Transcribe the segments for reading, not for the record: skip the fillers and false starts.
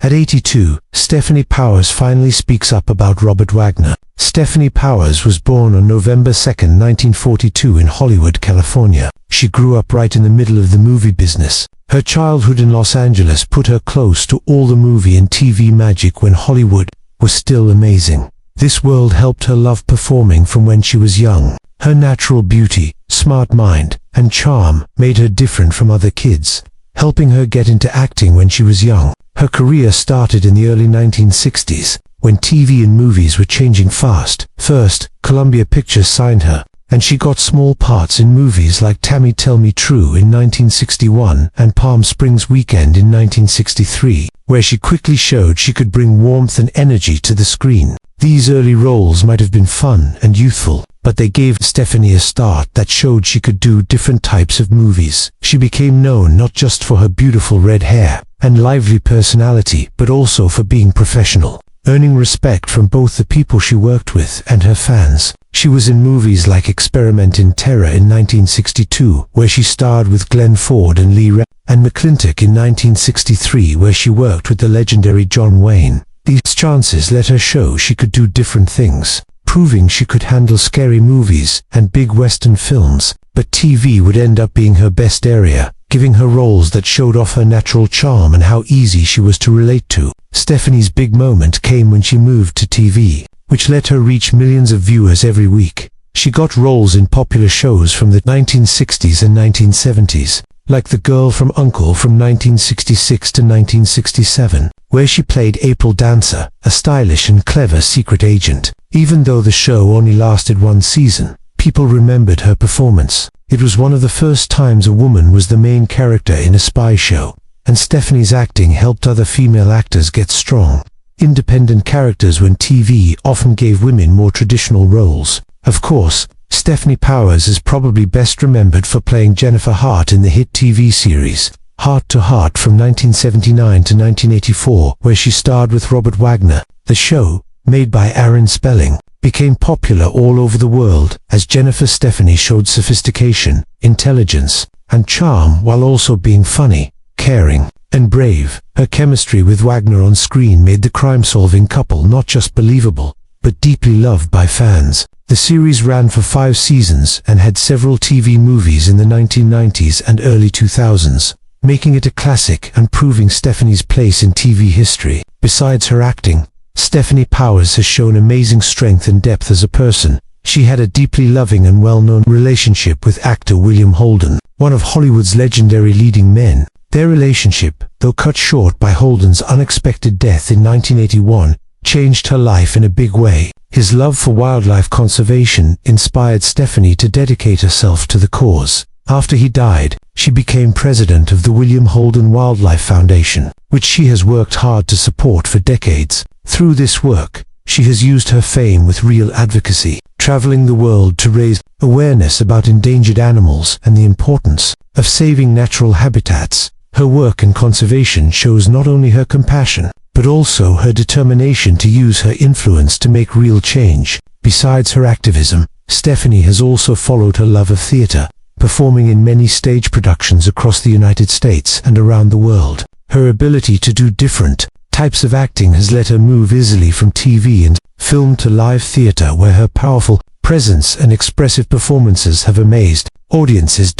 At 82, Stefanie Powers finally speaks up about Robert Wagner. Stefanie Powers was born on November 2, 1942 in Hollywood, California. She grew up right in the middle of the movie business. Her childhood in Los Angeles put her close to all the movie and TV magic when Hollywood was still amazing. This world helped her love performing from when she was young. Her natural beauty, smart mind, and charm made her different from other kids, helping her get into acting when she was young. Her career started in the early 1960s, when TV and movies were changing fast. First, Columbia Pictures signed her, and she got small parts in movies like Tammy Tell Me True in 1961 and Palm Springs Weekend in 1963, where she quickly showed she could bring warmth and energy to the screen. These early roles might have been fun and youthful, but they gave Stefanie a start that showed she could do different types of movies. She became known not just for her beautiful red hair and lively personality, but also for being professional, earning respect from both the people she worked with and her fans. She was in movies like Experiment in Terror in 1962, where she starred with Glenn Ford and and McClintock in 1963, where she worked with the legendary John Wayne. These chances let her show she could do different things, proving she could handle scary movies and big Western films. But TV would end up being her best area, giving her roles that showed off her natural charm and how easy she was to relate to. Stefanie's big moment came when she moved to TV, which let her reach millions of viewers every week. She got roles in popular shows from the 1960s and 1970s, like The Girl from U.N.C.L.E. from 1966 to 1967, where she played April Dancer, a stylish and clever secret agent. Even though the show only lasted one season, people remembered her performance. It was one of the first times a woman was the main character in a spy show, and Stefanie's acting helped other female actors get strong, independent characters when TV often gave women more traditional roles. Of course, Stefanie Powers is probably best remembered for playing Jennifer Hart in the hit TV series Heart to Heart from 1979 to 1984, where she starred with Robert Wagner. The show, made by Aaron Spelling, became popular all over the world as Jennifer Stefanie showed sophistication, intelligence, and charm while also being funny, caring, and brave. Her chemistry with Wagner on screen made the crime-solving couple not just believable, but deeply loved by fans. The series ran for 5 seasons and had several TV movies in the 1990s and early 2000s, making it a classic and proving Stefanie's place in TV history. Besides her acting, Stefanie Powers has shown amazing strength and depth as a person. She had a deeply loving and well-known relationship with actor William Holden, one of Hollywood's legendary leading men. Their relationship, though cut short by Holden's unexpected death in 1981, changed her life in a big way. His love for wildlife conservation inspired Stefanie to dedicate herself to the cause. After he died, she became president of the William Holden Wildlife Foundation, which she has worked hard to support for decades. Through this work, she has used her fame with real advocacy, traveling the world to raise awareness about endangered animals and the importance of saving natural habitats. Her work in conservation shows not only her compassion, but also her determination to use her influence to make real change. Besides her activism, Stefanie has also followed her love of theater, performing in many stage productions across the United States and around the world. Her ability to do different types of acting has let her move easily from TV and film to live theater, where her powerful presence and expressive performances have amazed audiences.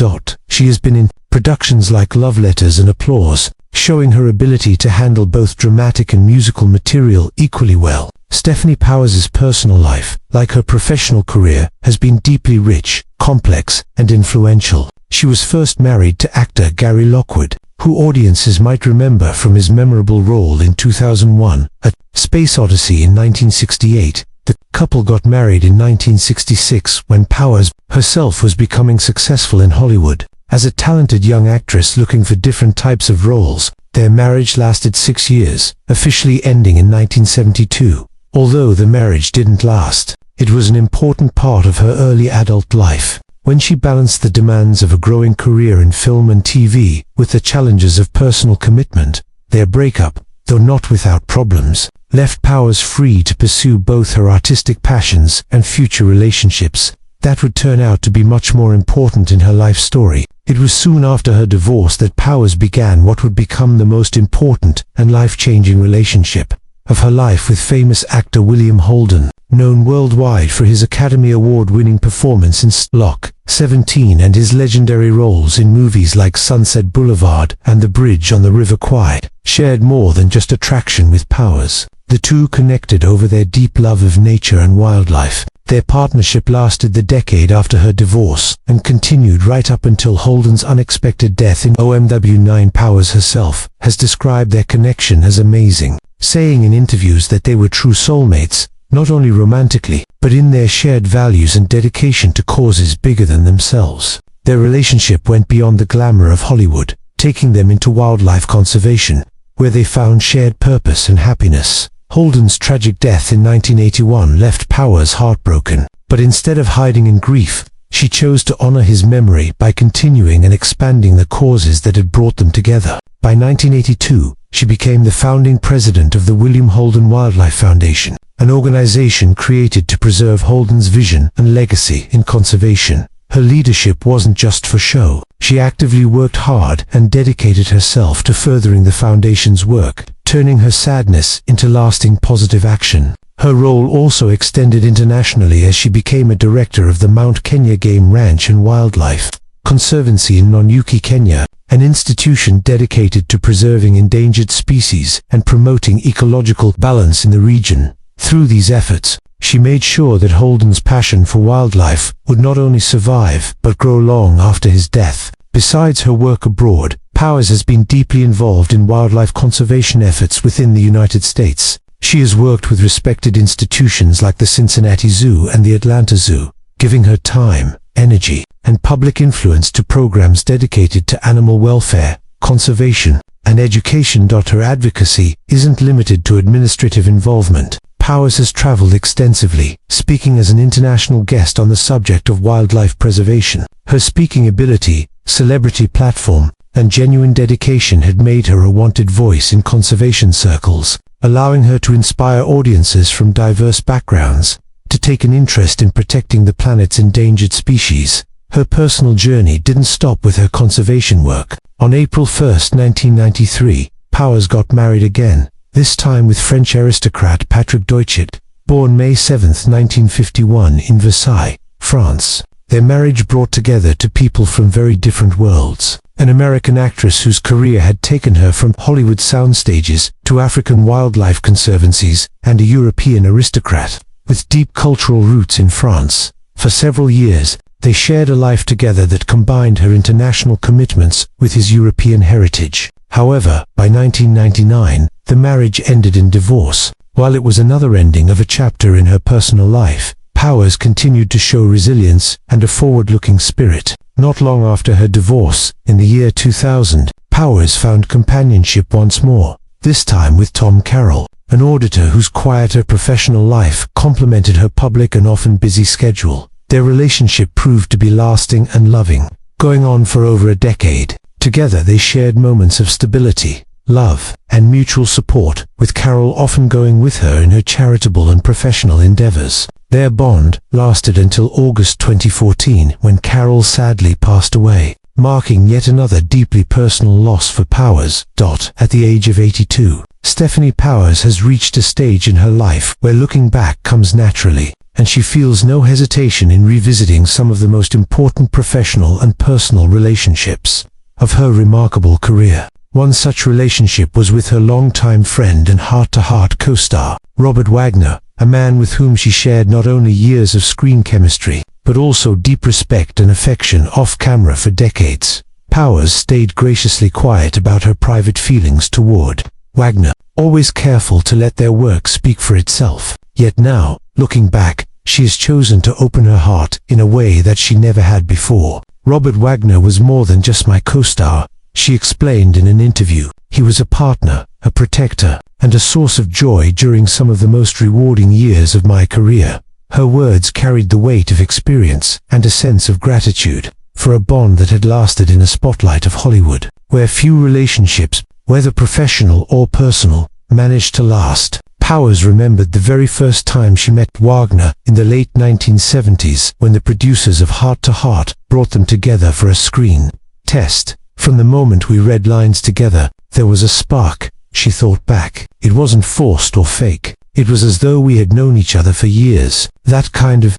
She has been in productions like Love Letters and Applause, showing her ability to handle both dramatic and musical material equally well. Stefanie Powers' personal life, like her professional career, has been deeply rich, complex, and influential. She was first married to actor Gary Lockwood, who audiences might remember from his memorable role in 2001, A Space Odyssey in 1968. The couple got married in 1966 when Powers herself was becoming successful in Hollywood. As a talented young actress looking for different types of roles, their marriage lasted 6 years, officially ending in 1972. Although the marriage didn't last, it was an important part of her early adult life. When she balanced the demands of a growing career in film and TV with the challenges of personal commitment, their breakup, though not without problems, left Powers free to pursue both her artistic passions and future relationships that would turn out to be much more important in her life story. It was soon after her divorce that Powers began what would become the most important and life-changing relationship of her life with famous actor William Holden, known worldwide for his Academy Award-winning performance in Lock, 17 and his legendary roles in movies like Sunset Boulevard and The Bridge on the River Kwai. Shared more than just attraction with Powers. The two connected over their deep love of nature and wildlife. Their partnership lasted the decade after her divorce and continued right up until Holden's unexpected death in OMW9. Powers herself has described their connection as amazing, saying in interviews that they were true soulmates, not only romantically, but in their shared values and dedication to causes bigger than themselves. Their relationship went beyond the glamour of Hollywood, taking them into wildlife conservation, where they found shared purpose and happiness. Holden's tragic death in 1981 left Powers heartbroken, but instead of hiding in grief, she chose to honor his memory by continuing and expanding the causes that had brought them together. By 1982, she became the founding president of the William Holden Wildlife Foundation, an organization created to preserve Holden's vision and legacy in conservation. Her leadership wasn't just for show. She actively worked hard and dedicated herself to furthering the foundation's work, turning her sadness into lasting positive action. Her role also extended internationally as she became a director of the Mount Kenya Game Ranch and Wildlife Conservancy in Nanyuki, Kenya, an institution dedicated to preserving endangered species and promoting ecological balance in the region. Through these efforts, she made sure that Holden's passion for wildlife would not only survive but grow long after his death. Besides her work abroad, Powers has been deeply involved in wildlife conservation efforts within the United States. She has worked with respected institutions like the Cincinnati Zoo and the Atlanta Zoo, giving her time, energy, and public influence to programs dedicated to animal welfare, conservation, and education. Her advocacy isn't limited to administrative involvement. Powers has traveled extensively, speaking as an international guest on the subject of wildlife preservation. Her speaking ability, celebrity platform, and genuine dedication had made her a wanted voice in conservation circles, allowing her to inspire audiences from diverse backgrounds to take an interest in protecting the planet's endangered species. Her personal journey didn't stop with her conservation work. On April 1, 1993, Powers got married again, this time with French aristocrat Patrick Deutschet, born May 7, 1951 in Versailles, France. Their marriage brought together two people from very different worlds. An American actress whose career had taken her from Hollywood soundstages to African wildlife conservancies, and a European aristocrat with deep cultural roots in France. For several years, they shared a life together that combined her international commitments with his European heritage. However, by 1999, the marriage ended in divorce. While it was another ending of a chapter in her personal life, Powers continued to show resilience and a forward-looking spirit. Not long after her divorce, in the year 2000, Powers found companionship once more, this time with Tom Carroll, an auditor whose quieter professional life complemented her public and often busy schedule. Their relationship proved to be lasting and loving, going on for over a decade. Together they shared moments of stability, love, and mutual support, with Carroll often going with her in her charitable and professional endeavors. Their bond lasted until August 2014, when Carroll sadly passed away, marking yet another deeply personal loss for Powers. At the age of 82, Stefanie Powers has reached a stage in her life where looking back comes naturally, and she feels no hesitation in revisiting some of the most important professional and personal relationships of her remarkable career. One such relationship was with her longtime friend and heart-to-heart co-star, Robert Wagner, a man with whom she shared not only years of screen chemistry, but also deep respect and affection off-camera for decades. Powers stayed graciously quiet about her private feelings toward Wagner, always careful to let their work speak for itself. Yet now, looking back, she has chosen to open her heart in a way that she never had before. Robert Wagner was more than just my co-star, she explained in an interview. He was a partner, a protector, and a source of joy during some of the most rewarding years of my career. Her words carried the weight of experience and a sense of gratitude for a bond that had lasted in the spotlight of Hollywood, where few relationships, whether professional or personal, managed to last. Powers remembered the very first time she met Wagner in the late 1970s, when the producers of Heart to Heart brought them together for a screen test. From the moment we read lines together, there was a spark, she thought back. It wasn't forced or fake. It was as though we had known each other for years. That kind of